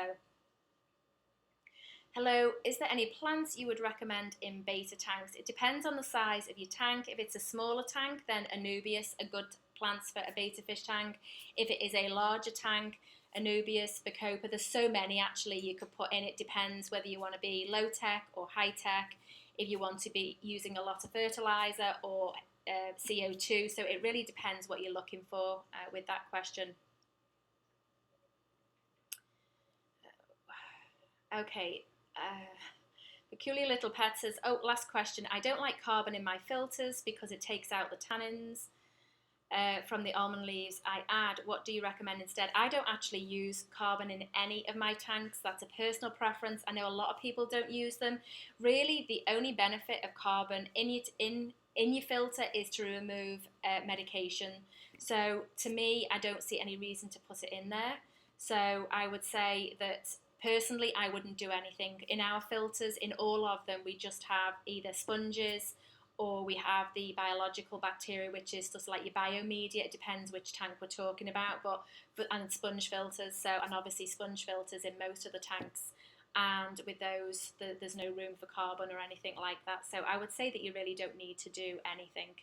hello, is there any plants you would recommend in beta tanks? It depends on the size of your tank. If it's a smaller tank, then Anubias are good plants for a beta fish tank. If it is a larger tank, Anubias, Bacopa, there's so many actually you could put in. It depends whether you want to be low tech or high tech, if you want to be using a lot of fertilizer or CO2. So it really depends what you're looking for with that question. Okay. Peculiar Little Pet says, oh, last question. I don't like carbon in my filters because it takes out the tannins from the almond leaves I add. What do you recommend instead? I don't actually use carbon in any of my tanks. That's a personal preference. I know a lot of people don't use them. Really, the only benefit of carbon in your filter is to remove medication. So to me, I don't see any reason to put it in there. So I would say that personally, I wouldn't do anything. In our filters, in all of them, we just have either sponges or we have the biological bacteria, which is just like your biomedia. It depends which tank we're talking about, and sponge filters. So, and obviously sponge filters in most of the tanks. And with those, there's no room for carbon or anything like that. So I would say that you really don't need to do anything.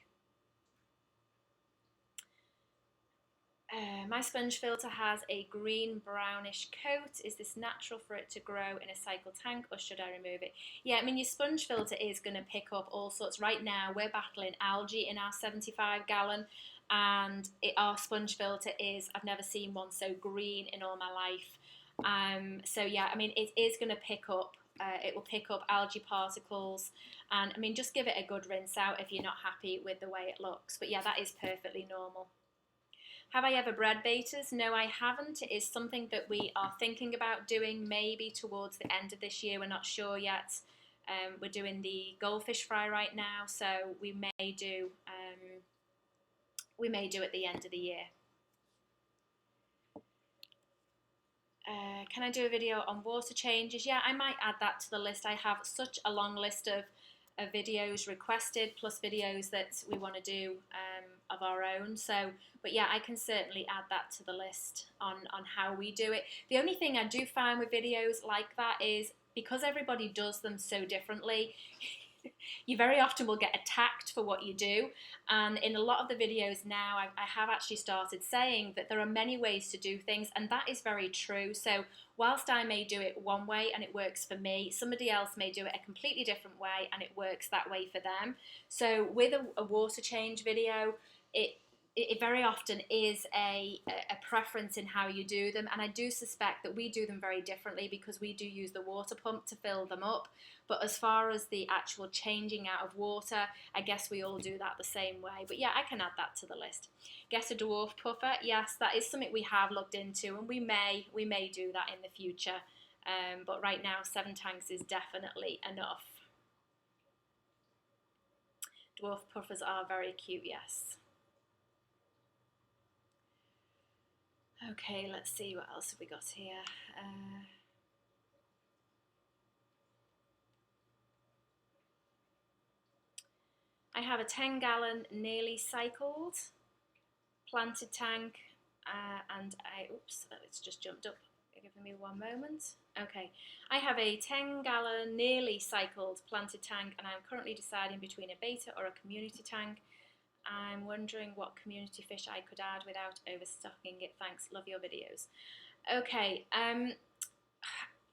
My sponge filter has a green brownish coat. Is this natural for it to grow in a cycle tank, or should I remove it? Yeah, I mean, your sponge filter is going to pick up all sorts. Right now we're battling algae in our 75-gallon, and our sponge filter is, I've never seen one so green in all my life. So yeah, I mean, it is going to pick up, it will pick up algae particles, and I mean, just give it a good rinse out if you're not happy with the way it looks. But yeah, that is perfectly normal. Have I ever bred betas? No, I haven't. It is something that we are thinking about doing maybe towards the end of this year. We're not sure yet. We're doing the goldfish fry right now, so we may do at the end of the year. Can I do a video on water changes? Yeah, I might add that to the list. I have such a long list of videos requested, plus videos that we want to do of our own. So, but yeah, I can certainly add that to the list on how we do it. The only thing I do find with videos like that is because everybody does them so differently, you very often will get attacked for what you do. And in a lot of the videos now, I have actually started saying that there are many ways to do things, and that is very true. So whilst I may do it one way and it works for me, somebody else may do it a completely different way and it works that way for them. So with a water change video, it very often is a preference in how you do them, and I do suspect that we do them very differently because we do use the water pump to fill them up. But as far as the actual changing out of water, I guess we all do that the same way. But yeah, I can add that to the list. Get a dwarf puffer. Yes, that is something we have looked into, and we may do that in the future. But right now, 7 tanks is definitely enough. Dwarf puffers are very cute, yes. Okay, let's see what else have we got here. I have a 10-gallon nearly cycled planted tank, and it's just jumped up. Give me one moment. Okay, I have a 10-gallon nearly cycled planted tank, and I'm currently deciding between a beta or a community tank. I'm wondering what community fish I could add without overstocking it. Thanks, love your videos. Okay,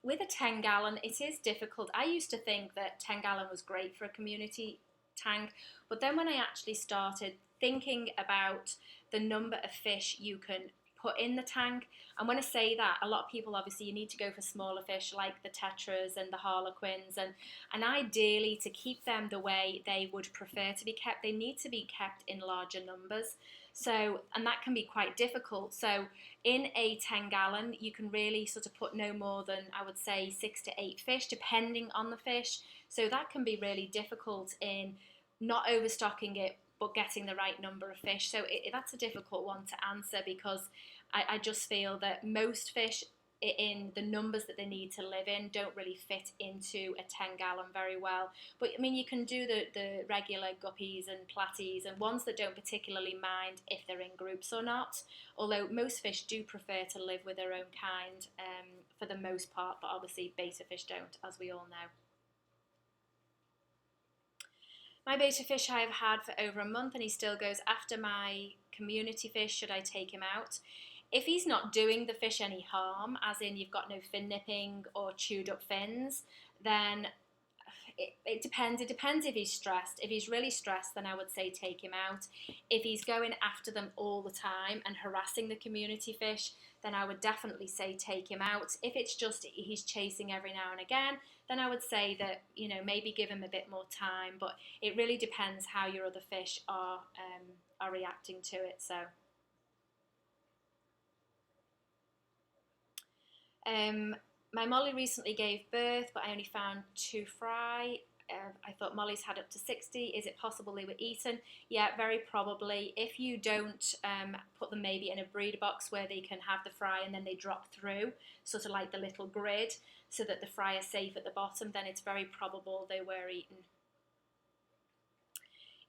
with a 10-gallon, it is difficult. I used to think that 10-gallon was great for a community tank, but then when I actually started thinking about the number of fish you can put in the tank, and when I say that, a lot of people, obviously you need to go for smaller fish like the tetras and the harlequins, and ideally to keep them the way they would prefer to be kept, they need to be kept in larger numbers. So, and that can be quite difficult. So in a 10-gallon, you can really sort of put no more than, I would say, 6 to 8 fish, depending on the fish. So that can be really difficult in not overstocking it, but getting the right number of fish. So that's a difficult one to answer, because I just feel that most fish in the numbers that they need to live in don't really fit into a 10-gallon very well. But I mean, you can do the regular guppies and platies and ones that don't particularly mind if they're in groups or not, although most fish do prefer to live with their own kind for the most part, but obviously beta fish don't, as we all know. My beta fish I have had for over a month, and he still goes after my community fish. Should I take him out? If he's not doing the fish any harm, as in you've got no fin nipping or chewed up fins, then it depends. It depends if he's stressed. If he's really stressed, then I would say take him out. If he's going after them all the time and harassing the community fish, then I would definitely say take him out. If it's just he's chasing every now and again, then I would say that, you know, maybe give him a bit more time. But it really depends how your other fish are reacting to it. So. My Molly recently gave birth, but I only found 2 fry. I thought Molly's had up to 60. Is it possible they were eaten? Yeah, very probably. If you don't put them maybe in a breeder box where they can have the fry and then they drop through, sort of like the little grid, so that the fry is safe at the bottom, then it's very probable they were eaten.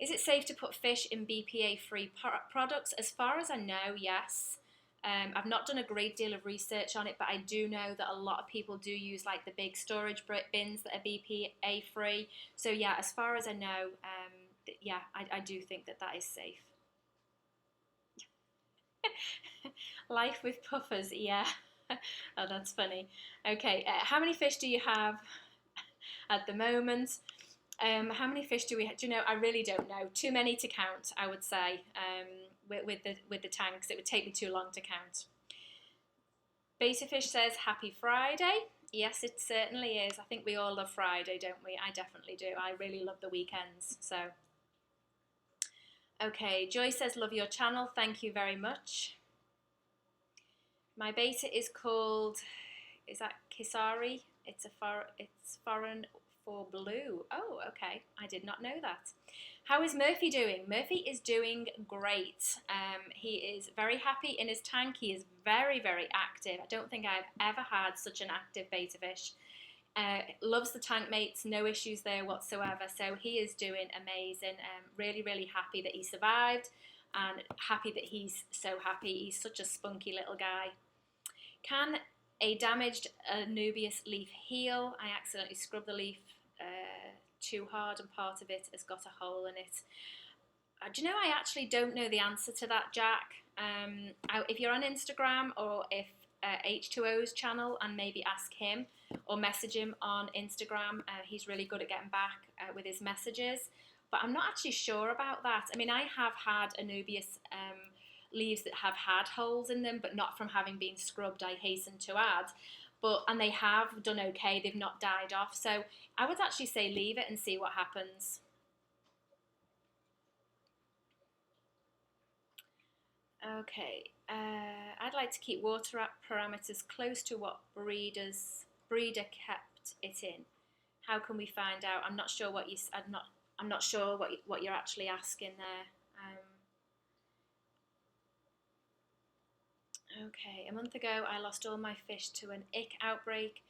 Is it safe to put fish in BPA-free products? As far as I know, yes. I've not done a great deal of research on it, but I do know that a lot of people do use like the big storage bins that are BPA free. So yeah, as far as I know, yeah, I do think that is safe. Life with puffers, yeah. Oh, that's funny. Okay, how many fish do you have at the moment? How many fish do we have? Do you know? I really don't know. Too many to count, I would say. With the tanks, it would take me too long to count. Beta Fish says happy Friday. Yes, it certainly is. I think we all love Friday, don't we? I definitely do. I really love the weekends. So, okay. Joy says love your channel. Thank you very much. My beta is called, is that Kisari? It's foreign for blue. Oh, okay. I did not know that. How is Murphy doing? Murphy is doing great. He is very happy in his tank. He is very, very active. I don't think I've ever had such an active beta fish. Loves the tank mates, no issues there whatsoever. So he is doing amazing. Really, really happy that he survived, and happy that he's so happy. He's such a spunky little guy. Can a damaged Anubias leaf heal? I accidentally scrubbed the leaf too hard and part of it has got a hole in it. Do you know, I actually don't know the answer to that, Jack. If you're on Instagram, or if H2O's channel, and maybe ask him or message him on Instagram. He's really good at getting back with his messages. But I'm not actually sure about that. I mean, I have had Anubias leaves that have had holes in them, but not from having been scrubbed, I hasten to add. And they have done okay, they've not died off. So I would actually say leave it and see what happens. Okay, I'd like to keep water parameters close to what breeder kept it in. How can we find out? I'm not sure what you. I'm not sure what you're actually asking there. Okay, a month ago I lost all my fish to an ick outbreak.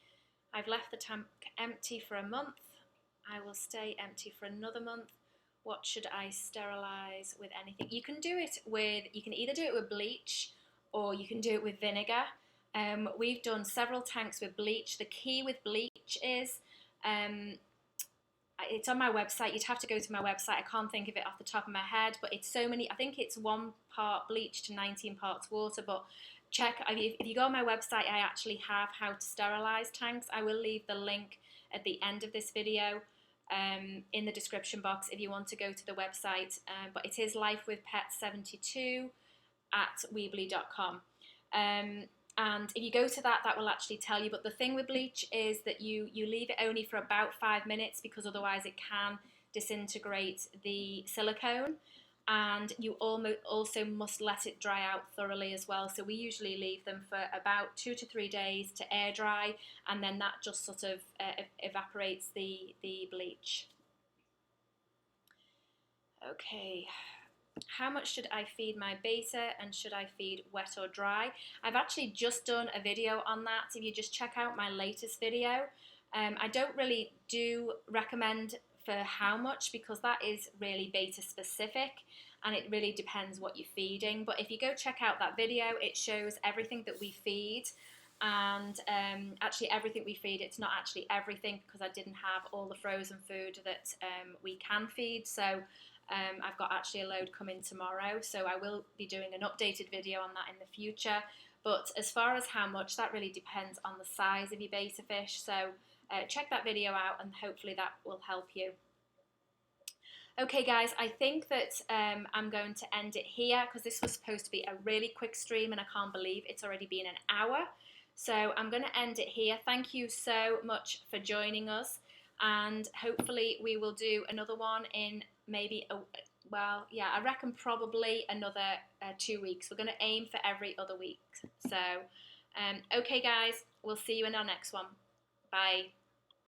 I've left the tank empty for a month. I will stay empty for another month. What should I sterilise with anything? You can do it with, you can either do it with bleach or you can do it with vinegar. We've done several tanks with bleach. The key with bleach is, it's on my website. You'd have to go to my website. I can't think of it off the top of my head, but it's so many, I think it's 1 part bleach to 19 parts water, but check, if you go on my website, I actually have how to sterilise tanks. I will leave the link at the end of this video in the description box if you want to go to the website, but it is lifewithpets72 at weebly.com. And if you go to that, that will actually tell you. But the thing with bleach is that you leave it only for about 5 minutes, because otherwise it can disintegrate the silicone. And you also must let it dry out thoroughly as well. So we usually leave them for about 2 to 3 days to air dry, and then that just sort of evaporates the bleach. Okay. How much should I feed my beta, and should I feed wet or dry? I've actually just done a video on that. If you just check out my latest video, I don't really recommend for how much, because that is really beta specific and it really depends what you're feeding. But if you go check out that video, it shows everything that we feed. And actually everything we feed, it's not actually everything, because I didn't have all the frozen food that we can feed. So I've got actually a load coming tomorrow, so I will be doing an updated video on that in the future. But as far as how much, that really depends on the size of your beta fish. So check that video out, and hopefully that will help you. Okay guys, I think that I'm going to end it here, because this was supposed to be a really quick stream and I can't believe it's already been an hour. So I'm going to end it here. Thank you so much for joining us, and hopefully we will do another one in maybe, I reckon probably another 2 weeks. We're going to aim for every other week. So, okay guys, we'll see you in our next one. Bye.